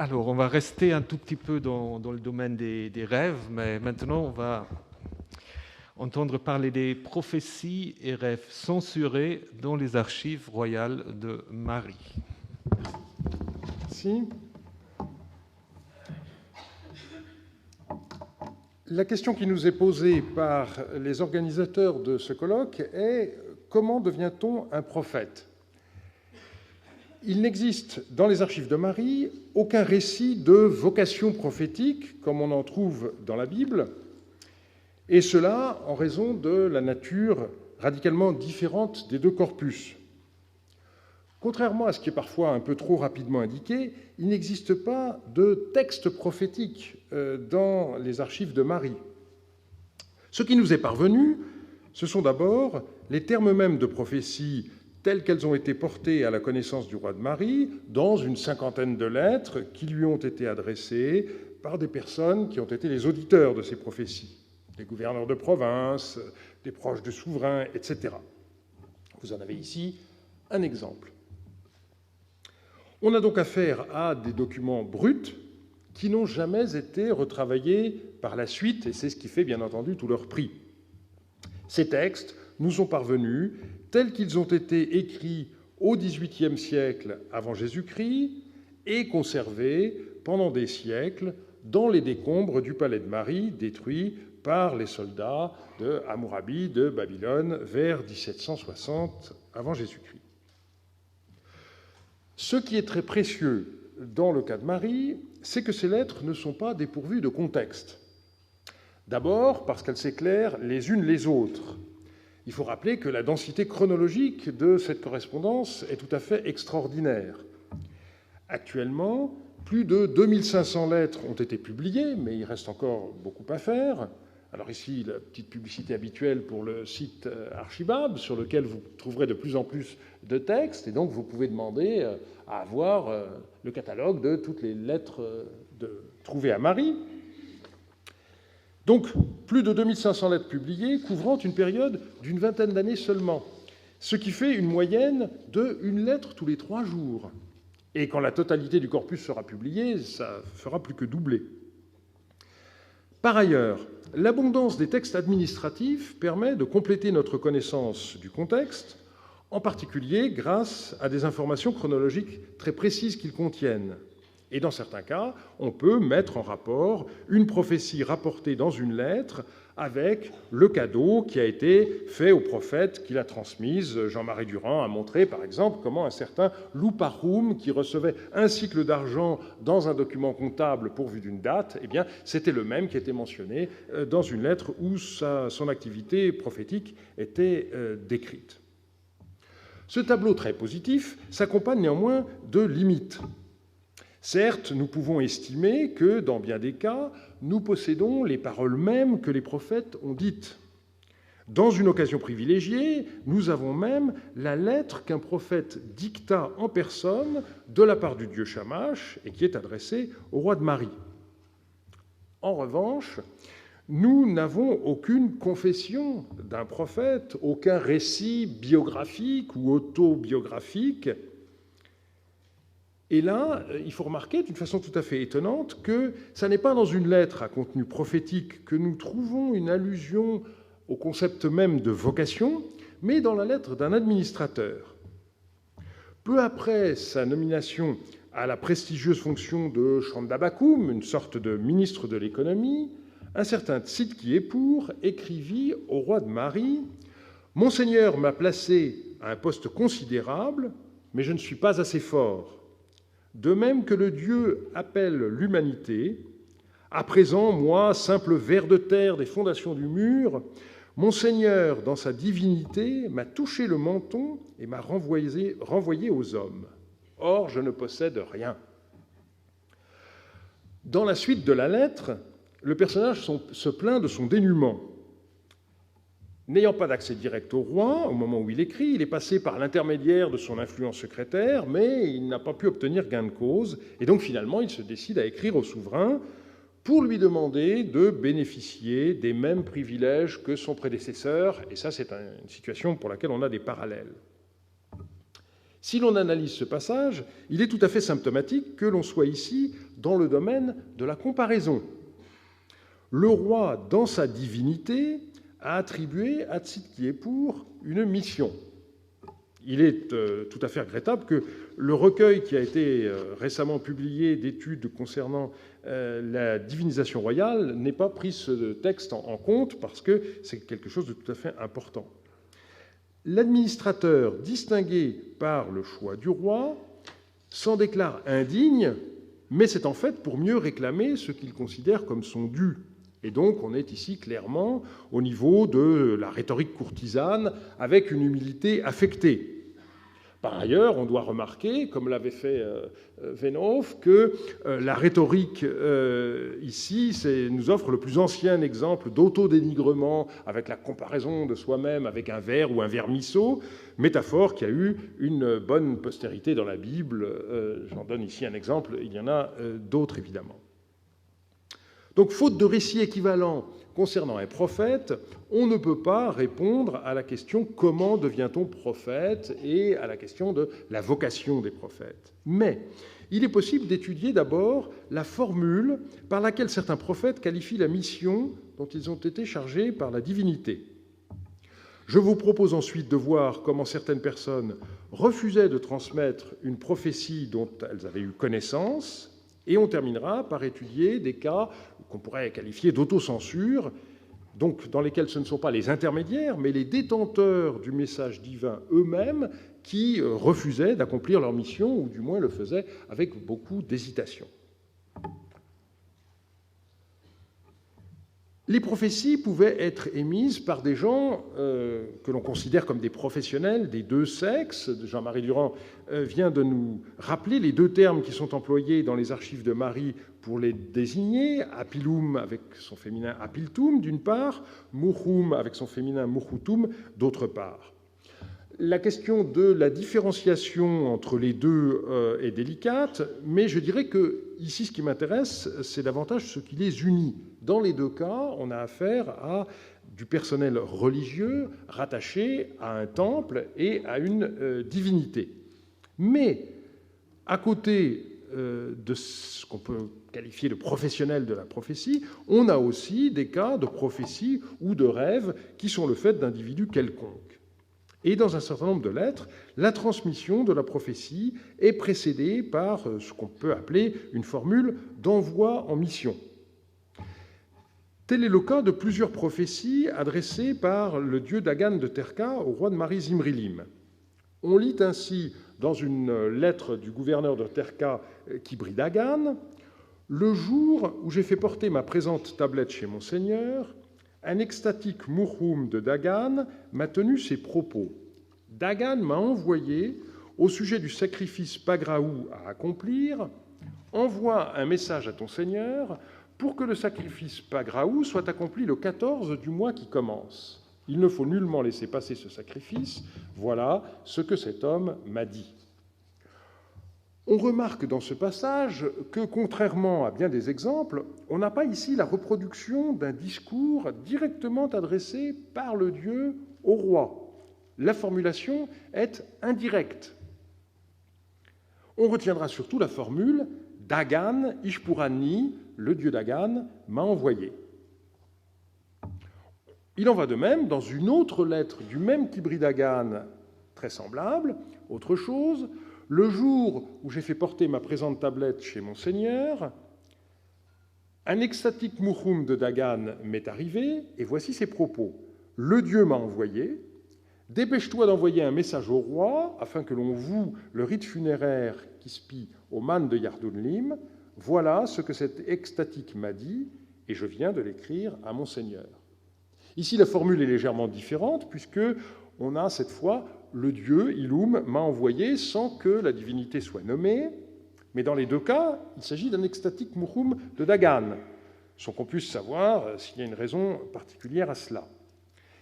Alors, on va rester un tout petit peu dans le domaine des rêves, mais maintenant, on va entendre parler des prophéties et rêves censurés dans les archives royales de Marie. Si. La question qui nous est posée par les organisateurs de ce colloque est « Comment devient-on un prophète ?» Il n'existe dans les archives de Marie aucun récit de vocation prophétique, comme on en trouve dans la Bible, et cela en raison de la nature radicalement différente des deux corpus. Contrairement à ce qui est parfois un peu trop rapidement indiqué, il n'existe pas de texte prophétique dans les archives de Marie. Ce qui nous est parvenu, ce sont d'abord les termes mêmes de prophétie telles qu'elles ont été portées à la connaissance du roi de Marie dans une cinquantaine de lettres qui lui ont été adressées par des personnes qui ont été les auditeurs de ces prophéties, des gouverneurs de province, des proches du souverain, etc. Vous en avez ici un exemple. On a donc affaire à des documents bruts qui n'ont jamais été retravaillés par la suite, et c'est ce qui fait bien entendu tout leur prix. Ces textes nous sont parvenus tels qu'ils ont été écrits au XVIIIe siècle avant Jésus-Christ et conservés pendant des siècles dans les décombres du palais de Marie, détruit par les soldats de Hammurabi de Babylone vers 1760 avant Jésus-Christ. Ce qui est très précieux dans le cas de Marie, c'est que ces lettres ne sont pas dépourvues de contexte. D'abord, parce qu'elles s'éclairent les unes les autres. Il faut rappeler que la densité chronologique de cette correspondance est tout à fait extraordinaire. Actuellement, plus de 2500 lettres ont été publiées, mais il reste encore beaucoup à faire. Alors ici, la petite publicité habituelle pour le site Archibab, sur lequel vous trouverez de plus en plus de textes, et donc vous pouvez demander à avoir le catalogue de toutes les lettres trouvées à Marie. Donc, plus de 2500 lettres publiées, couvrant une période d'une vingtaine d'années seulement, ce qui fait une moyenne de une lettre tous les 3 jours. Et quand la totalité du corpus sera publiée, ça fera plus que doubler. Par ailleurs, l'abondance des textes administratifs permet de compléter notre connaissance du contexte, en particulier grâce à des informations chronologiques très précises qu'ils contiennent. Et dans certains cas, on peut mettre en rapport une prophétie rapportée dans une lettre avec le cadeau qui a été fait au prophète qui l'a transmise. Jean-Marie Durand a montré, par exemple, comment un certain Louparoum, qui recevait un cycle d'argent dans un document comptable pourvu d'une date, eh bien, c'était le même qui était mentionné dans une lettre où son activité prophétique était décrite. Ce tableau très positif s'accompagne néanmoins de limites. Certes, nous pouvons estimer que, dans bien des cas, nous possédons les paroles mêmes que les prophètes ont dites. Dans une occasion privilégiée, nous avons même la lettre qu'un prophète dicta en personne de la part du dieu Shamash et qui est adressée au roi de Marie. En revanche, nous n'avons aucune confession d'un prophète, aucun récit biographique ou autobiographique. Et là, il faut remarquer d'une façon tout à fait étonnante que ce n'est pas dans une lettre à contenu prophétique que nous trouvons une allusion au concept même de vocation, mais dans la lettre d'un administrateur. Peu après sa nomination à la prestigieuse fonction de Chandabakoum, une sorte de ministre de l'économie, un certain Tzidki-Épour écrivit au roi de Marie « Monseigneur m'a placé à un poste considérable, mais je ne suis pas assez fort. De même que le Dieu appelle l'humanité, à présent, moi, simple ver de terre des fondations du mur, mon Seigneur, dans sa divinité, m'a touché le menton et m'a renvoyé aux hommes. Or, je ne possède rien. » Dans la suite de la lettre, le personnage se plaint de son dénuement. N'ayant pas d'accès direct au roi, au moment où il écrit, il est passé par l'intermédiaire de son influent secrétaire, mais il n'a pas pu obtenir gain de cause, et donc finalement il se décide à écrire au souverain pour lui demander de bénéficier des mêmes privilèges que son prédécesseur, et ça c'est une situation pour laquelle on a des parallèles. Si l'on analyse ce passage, il est tout à fait symptomatique que l'on soit ici dans le domaine de la comparaison. Le roi, dans sa divinité, a attribué à Tzidkiépur une mission. Il est tout à fait regrettable que le recueil qui a été récemment publié d'études concernant la divinisation royale n'ait pas pris ce texte en compte, parce que c'est quelque chose de tout à fait important. L'administrateur, distingué par le choix du roi, s'en déclare indigne, mais c'est en fait pour mieux réclamer ce qu'il considère comme son dû. Et donc, on est ici clairement au niveau de la rhétorique courtisane, avec une humilité affectée. Par ailleurs, on doit remarquer, comme l'avait fait Venhoff, que la rhétorique ici nous offre le plus ancien exemple d'autodénigrement, avec la comparaison de soi-même avec un ver ou un vermisseau, métaphore qui a eu une bonne postérité dans la Bible. J'en donne ici un exemple, il y en a d'autres évidemment. Donc, faute de récits équivalents concernant un prophète, on ne peut pas répondre à la question « Comment devient-on prophète ?» et à la question de la vocation des prophètes. Mais il est possible d'étudier d'abord la formule par laquelle certains prophètes qualifient la mission dont ils ont été chargés par la divinité. Je vous propose ensuite de voir comment certaines personnes refusaient de transmettre une prophétie dont elles avaient eu connaissance, et on terminera par étudier des cas qu'on pourrait qualifier d'autocensure, donc dans lesquels ce ne sont pas les intermédiaires, mais les détenteurs du message divin eux-mêmes qui refusaient d'accomplir leur mission, ou du moins le faisaient avec beaucoup d'hésitation. Les prophéties pouvaient être émises par des gens que l'on considère comme des professionnels des deux sexes. Jean-Marie Durand vient de nous rappeler les deux termes qui sont employés dans les archives de Marie pour les désigner, apilum avec son féminin apiltum d'une part, muhum avec son féminin muhutum d'autre part. La question de la différenciation entre les deux est délicate, mais je dirais que ici, ce qui m'intéresse, c'est davantage ce qui les unit. Dans les deux cas, on a affaire à du personnel religieux rattaché à un temple et à une divinité. Mais à côté de ce qu'on peut qualifier de professionnels de la prophétie, on a aussi des cas de prophétie ou de rêve qui sont le fait d'individus quelconques. Et dans un certain nombre de lettres, la transmission de la prophétie est précédée par ce qu'on peut appeler une formule d'envoi en mission. Tel est le cas de plusieurs prophéties adressées par le dieu Dagan de Terka au roi de Marie Zimrilim. On lit ainsi dans une lettre du gouverneur de Terka, Kibri Dagan, « Le jour où j'ai fait porter ma présente tablette chez mon seigneur, un extatique Muhum de Dagan m'a tenu ces propos. Dagan m'a envoyé, au sujet du sacrifice Pagraou à accomplir, envoie un message à ton Seigneur pour que le sacrifice Pagraou soit accompli le 14 du mois qui commence. Il ne faut nullement laisser passer ce sacrifice. Voilà ce que cet homme m'a dit. » On remarque dans ce passage que, contrairement à bien des exemples, on n'a pas ici la reproduction d'un discours directement adressé par le Dieu au roi. La formulation est indirecte. On retiendra surtout la formule « Dagan Ishpurani », le dieu Dagan m'a envoyé. Il en va de même dans une autre lettre du même Kibri Dagan, très semblable, autre chose. Le jour où j'ai fait porter ma présente tablette chez mon seigneur, un extatique Muhum de Dagan m'est arrivé, et voici ses propos. Le Dieu m'a envoyé, dépêche-toi d'envoyer un message au roi, afin que l'on voue le rite funéraire qui spie au man de Yardunlim. Voilà ce que cet extatique m'a dit, et je viens de l'écrire à mon seigneur. Ici, la formule est légèrement différente, puisque on a cette fois le dieu, Ilum, m'a envoyé sans que la divinité soit nommée, mais dans les deux cas, il s'agit d'un extatique Muhum de Dagan, sans qu'on puisse savoir s'il y a une raison particulière à cela.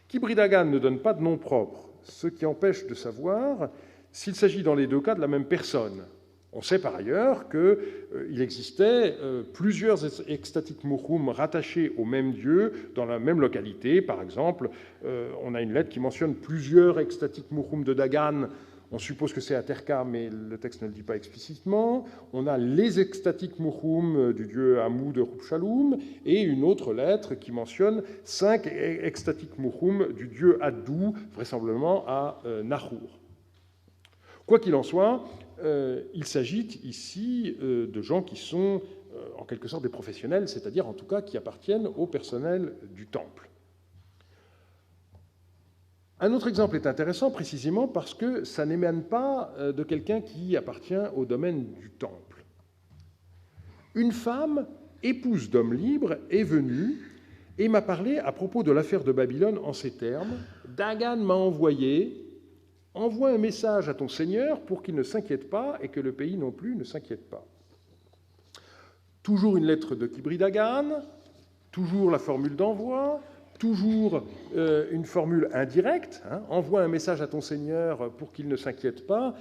Kibri Dagan ne donne pas de nom propre, ce qui empêche de savoir s'il s'agit dans les deux cas de la même personne. On sait par ailleurs qu'il existait plusieurs extatiques Muhum rattachés au même dieu dans la même localité. Par exemple, on a une lettre qui mentionne plusieurs extatiques Muhum de Dagan On suppose que c'est à Terka, mais le texte ne le dit pas explicitement. On a les extatiques Muhum du dieu Amou de Rupshaloum, et une autre lettre qui mentionne 5 extatiques Muhum du dieu Addou, vraisemblablement à Nahur. Quoi qu'il en soit, il s'agit ici de gens qui sont en quelque sorte des professionnels, c'est-à-dire en tout cas qui appartiennent au personnel du temple. Un autre exemple est intéressant précisément parce que ça n'émane pas de quelqu'un qui appartient au domaine du temple. Une femme, épouse d'homme libre, est venue et m'a parlé à propos de l'affaire de Babylone en ces termes. « Dagan m'a envoyé, envoie un message à ton Seigneur pour qu'il ne s'inquiète pas et que le pays non plus ne s'inquiète pas. » Toujours une lettre de Kibri Dagan, toujours la formule d'envoi, toujours une formule indirecte, hein, envoie un message à ton Seigneur pour qu'il ne s'inquiète pas.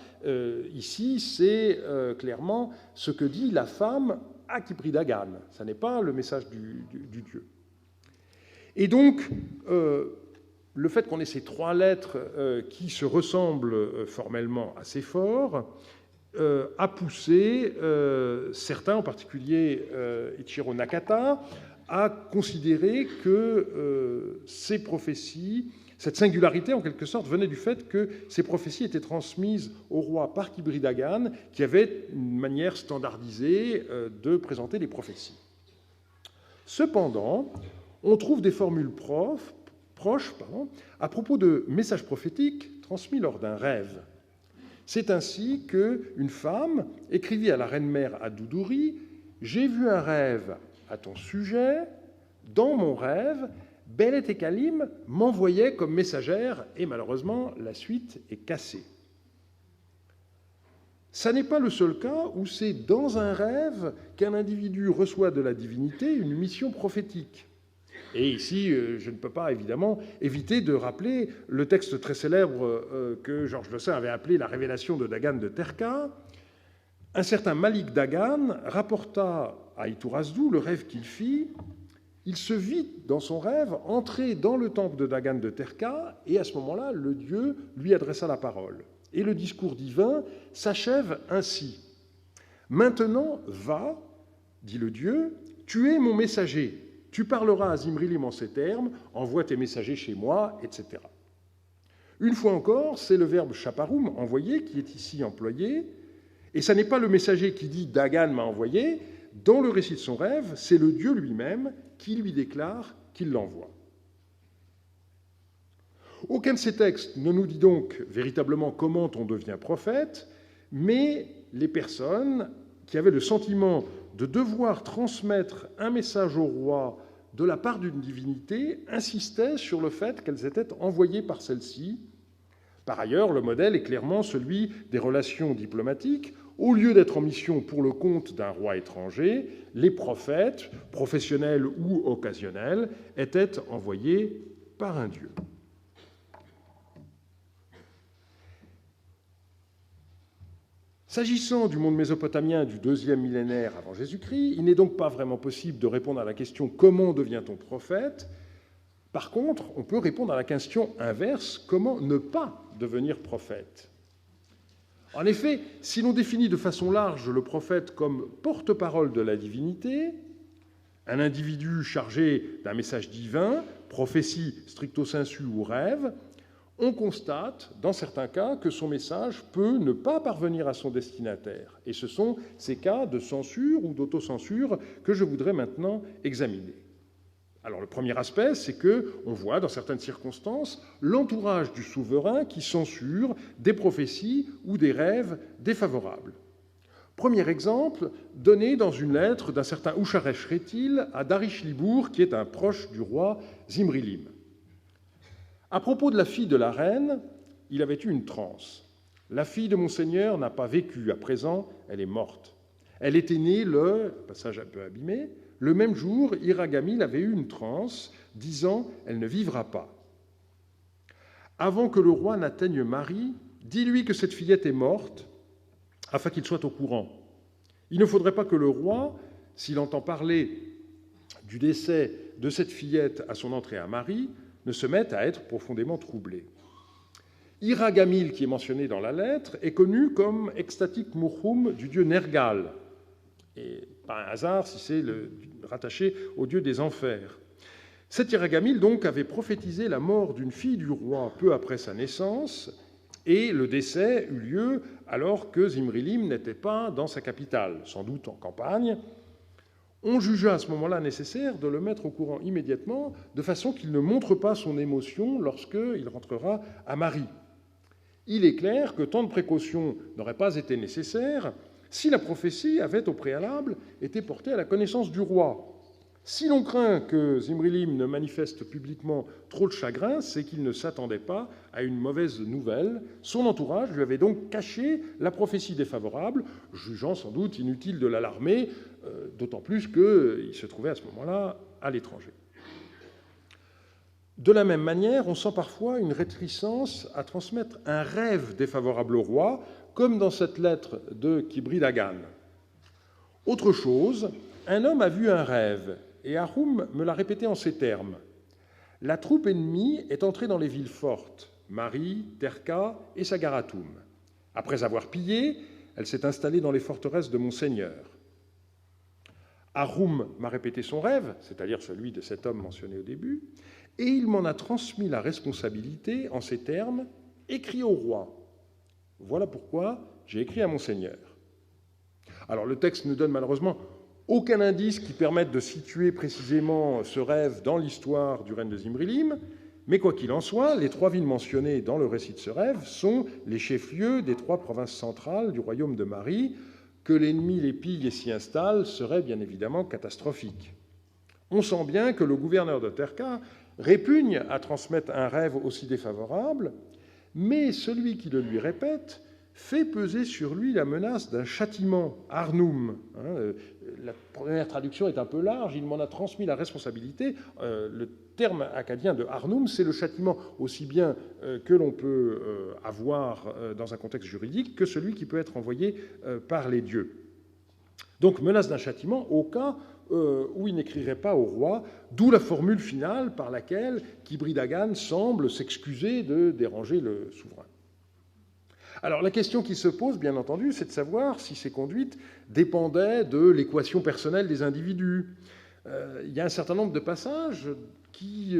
Ici, c'est clairement ce que dit la femme à Kibri Dagan. Ce n'est pas le message du Dieu. Et donc, le fait qu'on ait ces 3 lettres qui se ressemblent formellement assez fort a poussé certains, en particulier Ichiro Nakata, à considérer que ces prophéties, cette singularité en quelque sorte, venait du fait que ces prophéties étaient transmises au roi par Kibri Dagan, qui avait une manière standardisée de présenter les prophéties. Cependant, on trouve des formules proches à propos de messages prophétiques transmis lors d'un rêve. C'est ainsi qu'une femme écrivit à la reine-mère à Doudouri « J'ai vu un rêve à ton sujet, dans mon rêve, Belet et Kalim m'envoyaient comme messagère, et malheureusement, la suite est cassée. » Ça n'est pas le seul cas où c'est dans un rêve qu'un individu reçoit de la divinité une mission prophétique. Et ici, je ne peux pas évidemment éviter de rappeler le texte très célèbre que Georges Le Saint avait appelé la révélation de Dagan de Terka. Un certain Malik Dagan rapporta à Iturazdu le rêve qu'il fit. Il se vit dans son rêve entrer dans le temple de Dagan de Terka, et à ce moment-là, le dieu lui adressa la parole. Et le discours divin s'achève ainsi. « Maintenant, va, dit le dieu, tu es mon messager. Tu parleras à Zimrilim en ces termes, envoie tes messagers chez moi, etc. » Une fois encore, c'est le verbe chaparum, envoyer, qui est ici employé, et ce n'est pas le messager qui dit « Dagan m'a envoyé », dans le récit de son rêve, c'est le Dieu lui-même qui lui déclare qu'il l'envoie. Aucun de ces textes ne nous dit donc véritablement comment on devient prophète, mais les personnes qui avaient le sentiment de devoir transmettre un message au roi de la part d'une divinité insistaient sur le fait qu'elles étaient envoyées par celle-ci. Par ailleurs, le modèle est clairement celui des relations diplomatiques. Au lieu d'être en mission pour le compte d'un roi étranger, les prophètes, professionnels ou occasionnels, étaient envoyés par un dieu. S'agissant du monde mésopotamien du 2e millénaire avant Jésus-Christ, il n'est donc pas vraiment possible de répondre à la question « Comment devient-on prophète ?». Par contre, on peut répondre à la question inverse « Comment ne pas devenir prophète ?» En effet, si l'on définit de façon large le prophète comme porte-parole de la divinité, un individu chargé d'un message divin, prophétie stricto sensu ou rêve, on constate, dans certains cas, que son message peut ne pas parvenir à son destinataire. Et ce sont ces cas de censure ou d'autocensure que je voudrais maintenant examiner. Alors le premier aspect, c'est qu'on voit dans certaines circonstances l'entourage du souverain qui censure des prophéties ou des rêves défavorables. Premier exemple, donné dans une lettre d'un certain Usharesh Rétil à Darish Libour, qui est un proche du roi Zimrilim. À propos de la fille de la reine, il avait eu une transe. « La fille de mon seigneur n'a pas vécu, à présent, elle est morte. Elle était née passage un peu abîmé, le même jour, Iragamil avait eu une transe, disant « Elle ne vivra pas. » Avant que le roi n'atteigne Marie, dis-lui que cette fillette est morte, afin qu'il soit au courant. Il ne faudrait pas que le roi, s'il entend parler du décès de cette fillette à son entrée à Marie, ne se mette à être profondément troublé. Iragamil, qui est mentionné dans la lettre, est connu comme extatic murhum du dieu Nergal, et pas un hasard si c'est rattaché au dieu des enfers. Cet Iragamil, donc, avait prophétisé la mort d'une fille du roi peu après sa naissance, et le décès eut lieu alors que Zimrilim n'était pas dans sa capitale, sans doute en campagne. On jugea à ce moment-là nécessaire de le mettre au courant immédiatement, de façon qu'il ne montre pas son émotion lorsqu'il rentrera à Mari. Il est clair que tant de précautions n'auraient pas été nécessaires si la prophétie avait au préalable été portée à la connaissance du roi. Si l'on craint que Zimrilim ne manifeste publiquement trop de chagrin, c'est qu'il ne s'attendait pas à une mauvaise nouvelle. Son entourage lui avait donc caché la prophétie défavorable, jugeant sans doute inutile de l'alarmer, d'autant plus qu'il se trouvait à ce moment-là à l'étranger. De la même manière, on sent parfois une réticence à transmettre un rêve défavorable au roi, comme dans cette lettre de Kibri Dagan. Autre chose, un homme a vu un rêve, et Ahroum me l'a répété en ces termes. La troupe ennemie est entrée dans les villes fortes, Mari, Terka et Sagaratoum. Après avoir pillé, elle s'est installée dans les forteresses de mon seigneur. Ahroum m'a répété son rêve, c'est-à-dire celui de cet homme mentionné au début, et il m'en a transmis la responsabilité en ces termes, écrit au roi. Voilà pourquoi j'ai écrit à mon seigneur. Alors le texte ne donne malheureusement aucun indice qui permette de situer précisément ce rêve dans l'histoire du règne de Zimrilim, mais quoi qu'il en soit, les 3 villes mentionnées dans le récit de ce rêve sont les chefs-lieux des 3 provinces centrales du royaume de Mari. Que l'ennemi les pille et s'y installe serait bien évidemment catastrophique. On sent bien que le gouverneur de Terka répugne à transmettre un rêve aussi défavorable, mais celui qui le lui répète fait peser sur lui la menace d'un châtiment, Arnoum. La première traduction est un peu large, il m'en a transmis la responsabilité. Le terme acadien de Arnoum, c'est le châtiment aussi bien que l'on peut avoir dans un contexte juridique que celui qui peut être envoyé par les dieux. Donc menace d'un châtiment au cas où il n'écrirait pas au roi, d'où la formule finale par laquelle Kibri Dagan semble s'excuser de déranger le souverain. Alors la question qui se pose, bien entendu, c'est de savoir si ces conduites dépendaient de l'équation personnelle des individus. Il y a un certain nombre de passages qui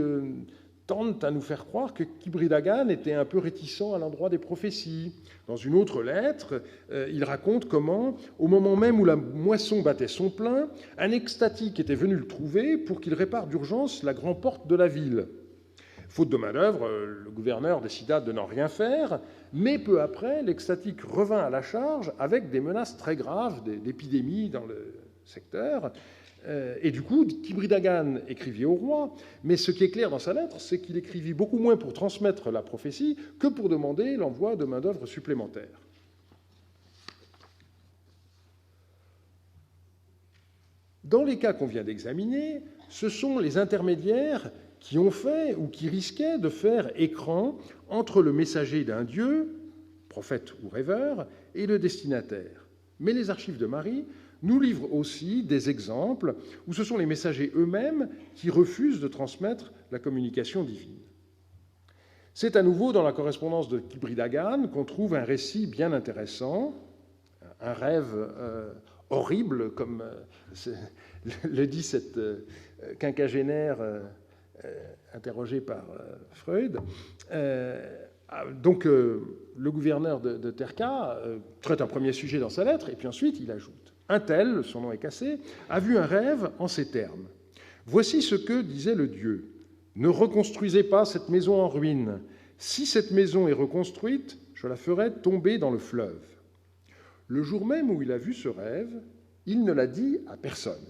tentent à nous faire croire que Kibri Dagan était un peu réticent à l'endroit des prophéties. Dans une autre lettre, il raconte comment, au moment même où la moisson battait son plein, un extatique était venu le trouver pour qu'il répare d'urgence la grande porte de la ville. Faute de main-d'œuvre, le gouverneur décida de n'en rien faire, mais peu après, l'extatique revint à la charge avec des menaces très graves d'épidémie dans le secteur. Et du coup, Kibri Dagan écrivit au roi, mais ce qui est clair dans sa lettre, c'est qu'il écrivit beaucoup moins pour transmettre la prophétie que pour demander l'envoi de main-d'œuvre supplémentaire. Dans les cas qu'on vient d'examiner, ce sont les intermédiaires qui ont fait ou qui risquaient de faire écran entre le messager d'un dieu, prophète ou rêveur, et le destinataire. Mais les archives de Mari nous livrent aussi des exemples où ce sont les messagers eux-mêmes qui refusent de transmettre la communication divine. C'est à nouveau dans la correspondance de Kibri Dagan qu'on trouve un récit bien intéressant, un rêve horrible, comme le dit cette quinquagénaire interrogé par Freud. Donc, le gouverneur de Terka traite un premier sujet dans sa lettre, et puis ensuite il ajoute « Un tel, son nom est cassé, a vu un rêve en ces termes. Voici ce que disait le Dieu. Ne reconstruisez pas cette maison en ruine. Si cette maison est reconstruite, je la ferai tomber dans le fleuve. » Le jour même où il a vu ce rêve, il ne l'a dit à personne.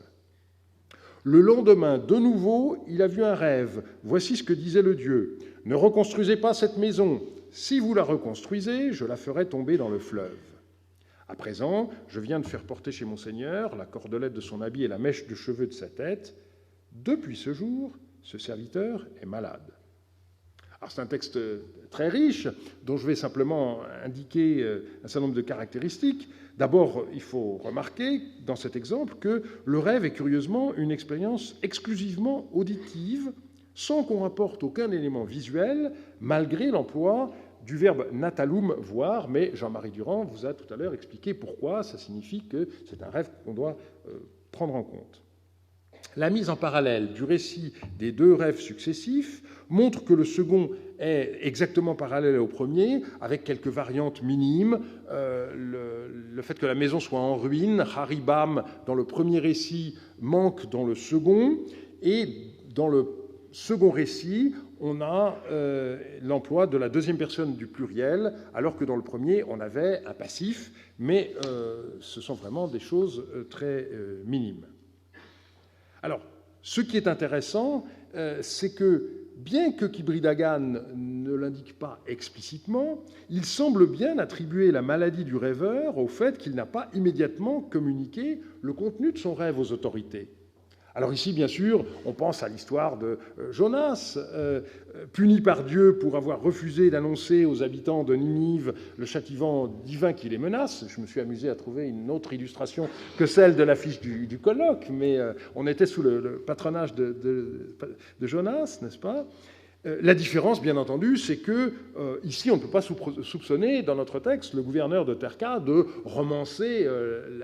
Le lendemain, de nouveau, il a vu un rêve. Voici ce que disait le Dieu. Ne reconstruisez pas cette maison. Si vous la reconstruisez, je la ferai tomber dans le fleuve. À présent, je viens de faire porter chez mon Seigneur la cordelette de son habit et la mèche de cheveux de sa tête. Depuis ce jour, ce serviteur est malade. Alors c'est un texte très riche, dont je vais simplement indiquer un certain nombre de caractéristiques. D'abord, il faut remarquer dans cet exemple que le rêve est curieusement une expérience exclusivement auditive, sans qu'on rapporte aucun élément visuel, malgré l'emploi du verbe natalum, voir, mais Jean-Marie Durand vous a tout à l'heure expliqué pourquoi ça signifie que c'est un rêve qu'on doit prendre en compte. La mise en parallèle du récit des deux rêves successifs montre que le second est exactement parallèle au premier, avec quelques variantes minimes. Le fait que la maison soit en ruine, Haribam, dans le premier récit, manque dans le second, et dans le second récit, on a l'emploi de la deuxième personne du pluriel, alors que dans le premier, on avait un passif, mais ce sont vraiment des choses très minimes. Alors, ce qui est intéressant, c'est que, bien que Kibri Dagan ne l'indique pas explicitement, il semble bien attribuer la maladie du rêveur au fait qu'il n'a pas immédiatement communiqué le contenu de son rêve aux autorités. Alors ici, bien sûr, on pense à l'histoire de Jonas, puni par Dieu pour avoir refusé d'annoncer aux habitants de Ninive le châtiment divin qui les menace. Je me suis amusé à trouver une autre illustration que celle de l'affiche du colloque, mais on était sous le patronage de Jonas, n'est-ce pas ? La différence, bien entendu, c'est que ici, on ne peut pas soupçonner, dans notre texte, le gouverneur de Terka de romancer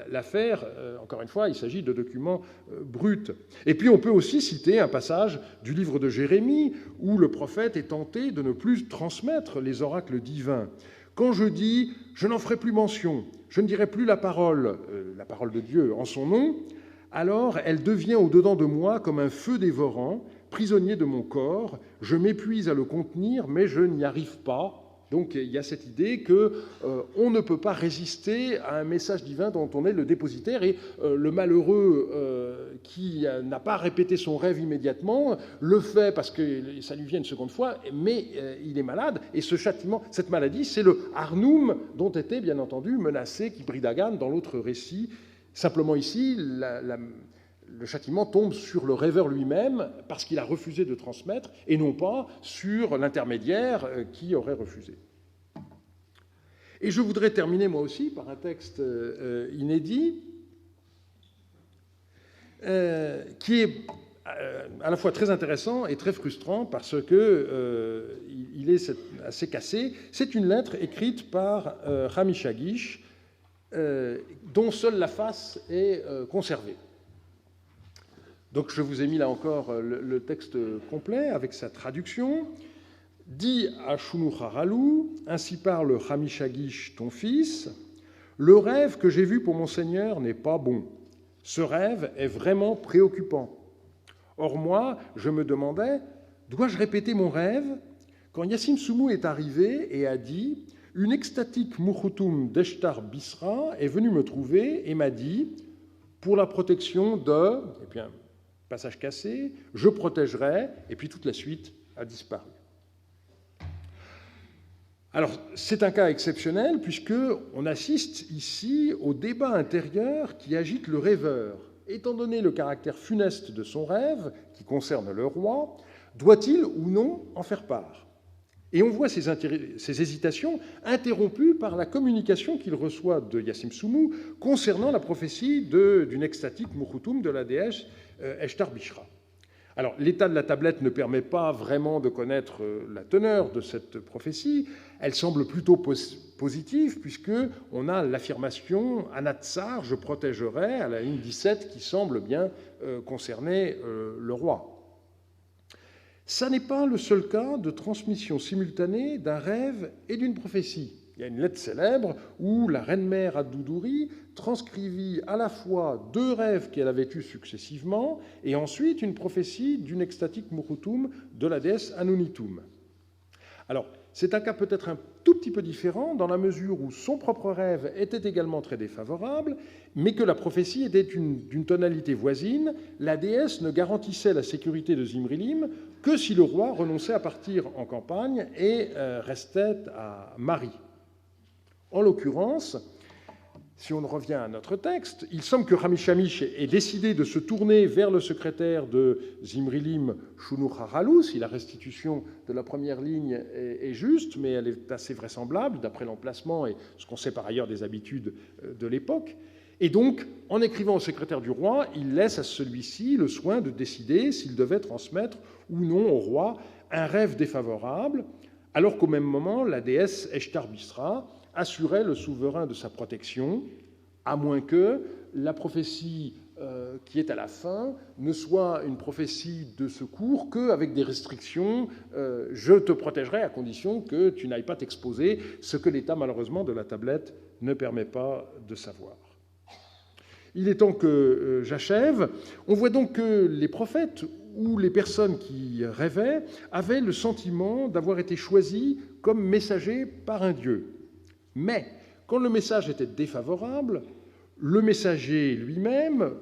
l'affaire. Encore une fois, il s'agit de documents bruts. Et puis, on peut aussi citer un passage du livre de Jérémie, où le prophète est tenté de ne plus transmettre les oracles divins. Quand je dis « je n'en ferai plus mention, je ne dirai plus la parole de Dieu en son nom », alors elle devient au-dedans de moi comme un feu dévorant, prisonnier de mon corps, je m'épuise à le contenir, mais je n'y arrive pas. Donc il y a cette idée qu'on ne peut pas résister à un message divin dont on est le dépositaire, et le malheureux qui n'a pas répété son rêve immédiatement le fait parce que ça lui vient une seconde fois, mais il est malade, et ce châtiment, cette maladie, c'est le Arnoum dont était bien entendu menacé Kibri Dagan dans l'autre récit. Simplement ici, le châtiment tombe sur le rêveur lui-même parce qu'il a refusé de transmettre, et non pas sur l'intermédiaire qui aurait refusé. Et je voudrais terminer moi aussi par un texte inédit qui est à la fois très intéressant et très frustrant parce qu'il est assez cassé. C'est une lettre écrite par Rami Shagish dont seule la face est conservée. Donc je vous ai mis là encore le texte complet avec sa traduction. Dit à Shunu Haralou, ainsi parle Rami Shagish, ton fils, le rêve que j'ai vu pour mon Seigneur n'est pas bon. Ce rêve est vraiment préoccupant. Or moi, je me demandais, dois-je répéter mon rêve ? Quand Yassim Soumou est arrivé et a dit, une extatique Moukhoutoum d'Eshtar Bisra est venue me trouver et m'a dit, pour la protection de, et puis un passage cassé, je protégerai, et puis toute la suite a disparu. Alors, c'est un cas exceptionnel puisqu'on assiste ici au débat intérieur qui agite le rêveur. Étant donné le caractère funeste de son rêve, qui concerne le roi, doit-il ou non en faire part ? Et on voit ces hésitations interrompues par la communication qu'il reçoit de Yassim Soumou concernant la prophétie d'une extatique Moukhoutoum de la déesse Eshtar Bishra. Alors, l'état de la tablette ne permet pas vraiment de connaître la teneur de cette prophétie. Elle semble plutôt positive, puisqu'on a l'affirmation « Anatsar, je protégerai » à la ligne 17, qui semble bien concerner le roi. Ça n'est pas le seul cas de transmission simultanée d'un rêve et d'une prophétie. Il y a une lettre célèbre où la reine-mère Ad-Doudouri transcrivit à la fois deux rêves qu'elle avait eus successivement et ensuite une prophétie d'une extatique Moukhoutoum de la déesse Anunitum. Alors, c'est un cas peut-être un tout petit peu différent dans la mesure où son propre rêve était également très défavorable, mais que la prophétie était d'une tonalité voisine. La déesse ne garantissait la sécurité de Zimrilim que si le roi renonçait à partir en campagne et restait à Mari. En l'occurrence, si on revient à notre texte, il semble que Rami Shagish ait décidé de se tourner vers le secrétaire de Zimrilim, Shunu Haralou, si la restitution de la première ligne est juste, mais elle est assez vraisemblable d'après l'emplacement et ce qu'on sait par ailleurs des habitudes de l'époque. Et donc, en écrivant au secrétaire du roi, il laisse à celui-ci le soin de décider s'il devait transmettre ou non au roi un rêve défavorable, alors qu'au même moment, la déesse Eshtar-Bistra assurait le souverain de sa protection, à moins que la prophétie qui est à la fin ne soit une prophétie de secours qu'avec des restrictions. Je te protégerai à condition que tu n'ailles pas t'exposer, ce que l'état, malheureusement, de la tablette ne permet pas de savoir. Il est temps que j'achève. On voit donc que les prophètes ou les personnes qui rêvaient avaient le sentiment d'avoir été choisis comme messagers par un dieu. Mais quand le message était défavorable, le messager lui-même,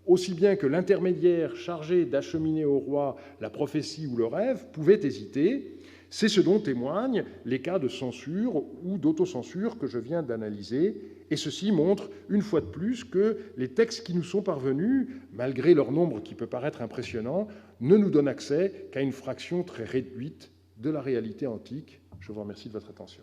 aussi bien que l'intermédiaire chargé d'acheminer au roi la prophétie ou le rêve, pouvait hésiter. C'est ce dont témoignent les cas de censure ou d'autocensure que je viens d'analyser. Et ceci montre, une fois de plus, que les textes qui nous sont parvenus, malgré leur nombre qui peut paraître impressionnant, ne nous donnent accès qu'à une fraction très réduite de la réalité antique. Je vous remercie de votre attention.